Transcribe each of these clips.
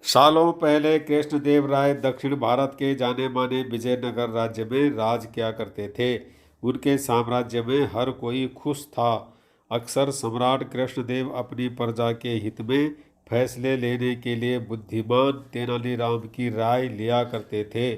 सालों पहले कृष्णदेव राय दक्षिण भारत के जाने माने विजयनगर राज्य में राज किया करते थे। उनके साम्राज्य में हर कोई खुश था। अक्सर सम्राट कृष्णदेव अपनी प्रजा के हित में फैसले लेने के लिए बुद्धिमान तेनालीराम की राय लिया करते थे।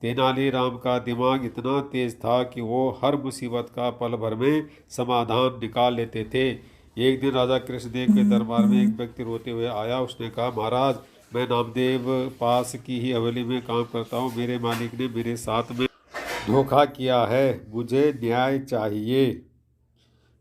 तेनालीराम का दिमाग इतना तेज था कि वो हर मुसीबत का पल भर में समाधान निकाल लेते थे। एक दिन राजा कृष्णदेव के दरबार में एक व्यक्ति रोते हुए आया। उसने कहा, महाराज, मैं नामदेव पास की ही हवेली में काम करता हूँ। मेरे मालिक ने मेरे साथ में धोखा किया है। मुझे न्याय चाहिए।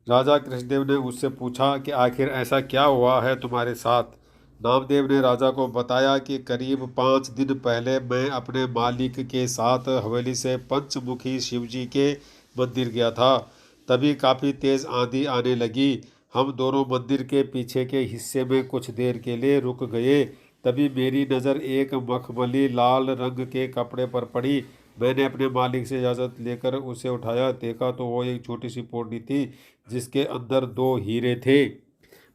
राजा कृष्णदेव ने उससे पूछा कि आखिर ऐसा क्या हुआ है तुम्हारे साथ। नामदेव ने राजा को बताया कि करीब 5 दिन पहले मैं अपने मालिक के साथ हवेली से पंचमुखी शिवजी के मंदिर गया था। तभी काफ़ी तेज़ आंधी आने लगी। हम दोनों मंदिर के पीछे के हिस्से में कुछ देर के लिए रुक गए। तभी मेरी नज़र एक मखमली लाल रंग के कपड़े पर पड़ी। मैंने अपने मालिक से इजाज़त लेकर उसे उठाया। देखा तो वो एक छोटी सी पोटली थी जिसके अंदर 2 हीरे थे।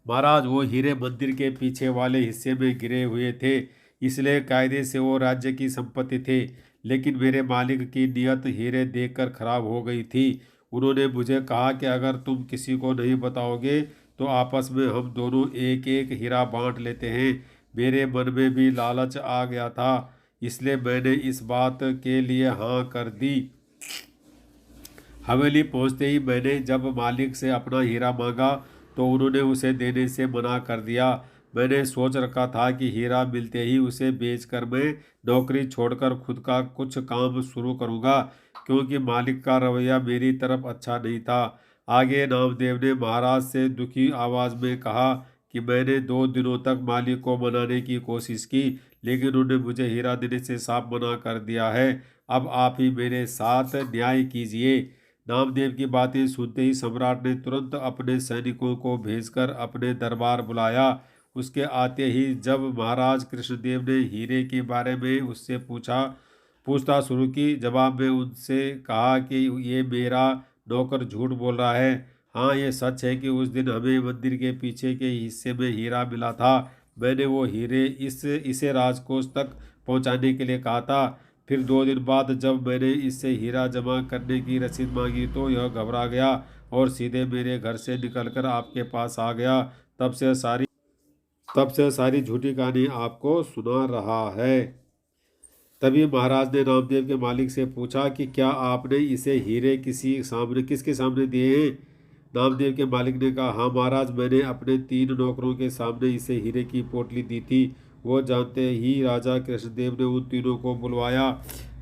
महाराज, वो हीरे मंदिर के पीछे वाले हिस्से में गिरे हुए थे, इसलिए कायदे से वो राज्य की संपत्ति थे। लेकिन मेरे मालिक की नीयत हीरे देखकर खराब हो गई थी। उन्होंने मुझे कहा कि अगर तुम किसी को नहीं बताओगे तो आपस में हम दोनों एक एक हीरा बांट लेते हैं। मेरे मन में भी लालच आ गया था, इसलिए मैंने इस बात के लिए हाँ कर दी। हवेली पहुंचते ही मैंने जब मालिक से अपना हीरा मांगा तो उन्होंने उसे देने से मना कर दिया। मैंने सोच रखा था कि हीरा मिलते ही उसे बेचकर मैं नौकरी छोड़कर खुद का कुछ काम शुरू करूंगा, क्योंकि मालिक का रवैया मेरी तरफ अच्छा नहीं था। आगे नामदेव ने महाराज से दुखी आवाज में कहा कि मैंने 2 दिनों तक मालिक को मनाने की कोशिश की, लेकिन उन्होंने मुझे हीरा देने से साफ मना कर दिया है। अब आप ही मेरे साथ न्याय कीजिए। नामदेव की बातें सुनते ही सम्राट ने तुरंत अपने सैनिकों को भेजकर अपने दरबार बुलाया। उसके आते ही जब महाराज कृष्णदेव ने हीरे के बारे में उससे पूछताछ शुरू की, जवाब में उनसे कहा कि ये मेरा नौकर झूठ बोल रहा है। हाँ, ये सच है कि उस दिन हमें मंदिर के पीछे के हिस्से में हीरा मिला था। मैंने वो हीरे इसे राजकोष तक पहुंचाने के लिए कहा था। फिर 2 दिन बाद जब मैंने इससे हीरा जमा करने की रसीद मांगी तो यह घबरा गया और सीधे मेरे घर से निकलकर आपके पास आ गया। तब से सारी तब से सारी झूठी कहानी आपको सुना रहा है। तभी महाराज ने नामदेव के मालिक से पूछा कि क्या आपने इसे हीरे किसके सामने दिए हैं। नामदेव के मालिक ने कहा, हाँ महाराज, मैंने अपने 3 नौकरों के सामने इसे हीरे की पोटली दी थी। वो जानते ही राजा कृष्णदेव ने उन तीनों को बुलवाया।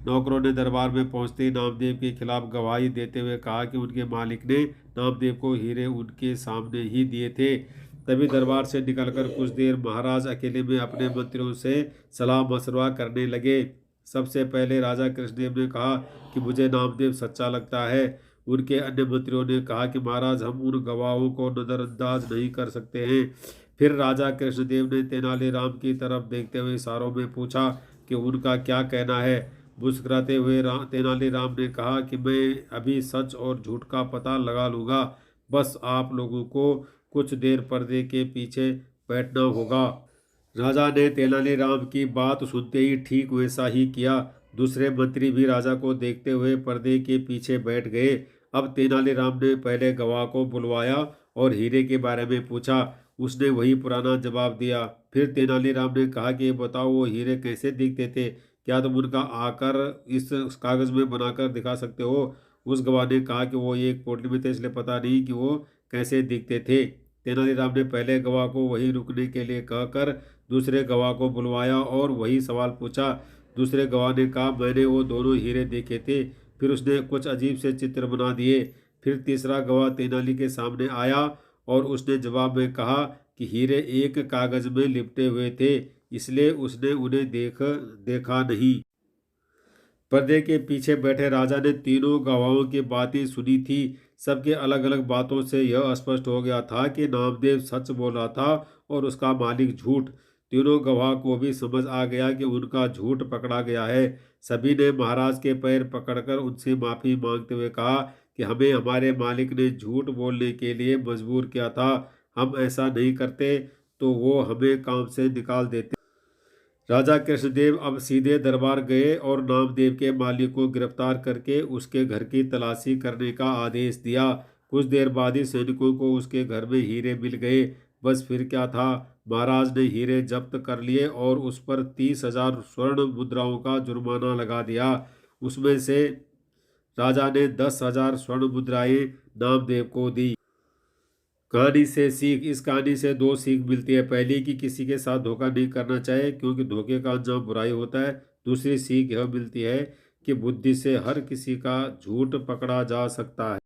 नौकरों ने दरबार में पहुंचते ही नामदेव के खिलाफ गवाही देते हुए कहा कि उनके मालिक ने नामदेव को हीरे उनके सामने ही दिए थे। तभी दरबार से निकलकर कुछ देर महाराज अकेले में अपने मंत्रियों से सलाह मशवरा करने लगे। सबसे पहले राजा कृष्णदेव ने कहा कि मुझे नामदेव सच्चा लगता है। उनके अन्य मंत्रियों ने कहा कि महाराज, हम उन गवाहों को नज़रअंदाज नहीं कर सकते हैं। फिर राजा कृष्णदेव ने तेनालीराम की तरफ देखते हुए इशारों में पूछा कि उनका क्या कहना है। मुस्कुराते हुए तेनालीराम ने कहा कि मैं अभी सच और झूठ का पता लगा लूंगा, बस आप लोगों को कुछ देर पर्दे के पीछे बैठना होगा। राजा ने तेनालीराम की बात सुनते ही ठीक वैसा ही किया। दूसरे मंत्री भी राजा को देखते हुए पर्दे के पीछे बैठ गए। अब तेनालीराम ने पहले गवाह को बुलवाया और हीरे के बारे में पूछा। उसने वही पुराना जवाब दिया। फिर तेनालीराम ने कहा कि ये बताओ, वो हीरे कैसे दिखते थे? क्या तुम उनका आकर इस कागज में बनाकर दिखा सकते हो? उस गवाह ने कहा कि वो एक पोटली में थे, इसलिए पता नहीं कि वो कैसे दिखते थे। तेनालीराम ने पहले गवाह को वहीं रुकने के लिए कहकर दूसरे गवाह को बुलवाया और वही सवाल पूछा। दूसरे गवाह ने कहा, मैंने वो दोनों हीरे देखे थे। फिर उसने कुछ अजीब से चित्र बना दिए। फिर तीसरा गवाह तेनाली के सामने आया और उसने जवाब में कहा कि हीरे एक कागज में लिपटे हुए थे, इसलिए उसने उन्हें देखा नहीं। पर्दे के पीछे बैठे राजा ने तीनों गवाहों की बातें सुनी थी। सबके अलग अलग बातों से यह स्पष्ट हो गया था कि नामदेव सच बोल रहा था और उसका मालिक झूठ। तीनों गवाह को भी समझ आ गया कि उनका झूठ पकड़ा गया है। सभी ने महाराज के पैर पकड़कर उनसे माफी मांगते हुए कहा कि हमें हमारे मालिक ने झूठ बोलने के लिए मजबूर किया था। हम ऐसा नहीं करते तो वो हमें काम से निकाल देते। राजा कृष्णदेव अब सीधे दरबार गए और नामदेव के मालिक को गिरफ्तार करके उसके घर की तलाशी करने का आदेश दिया। कुछ देर बाद ही सैनिकों को उसके घर में हीरे मिल गए। बस फिर क्या था, महाराज ने हीरे जब्त कर लिए और उस पर 30,000 स्वर्ण मुद्राओं का जुर्माना लगा दिया। उसमें से राजा ने 10,000 स्वर्ण मुद्राएं नामदेव को दी। कहानी से सीख, इस कहानी से दो सीख मिलती है। पहली कि किसी के साथ धोखा नहीं करना चाहिए क्योंकि धोखे का अंजाम बुराई होता है। दूसरी सीख यह मिलती है कि बुद्धि से हर किसी का झूठ पकड़ा जा सकता है।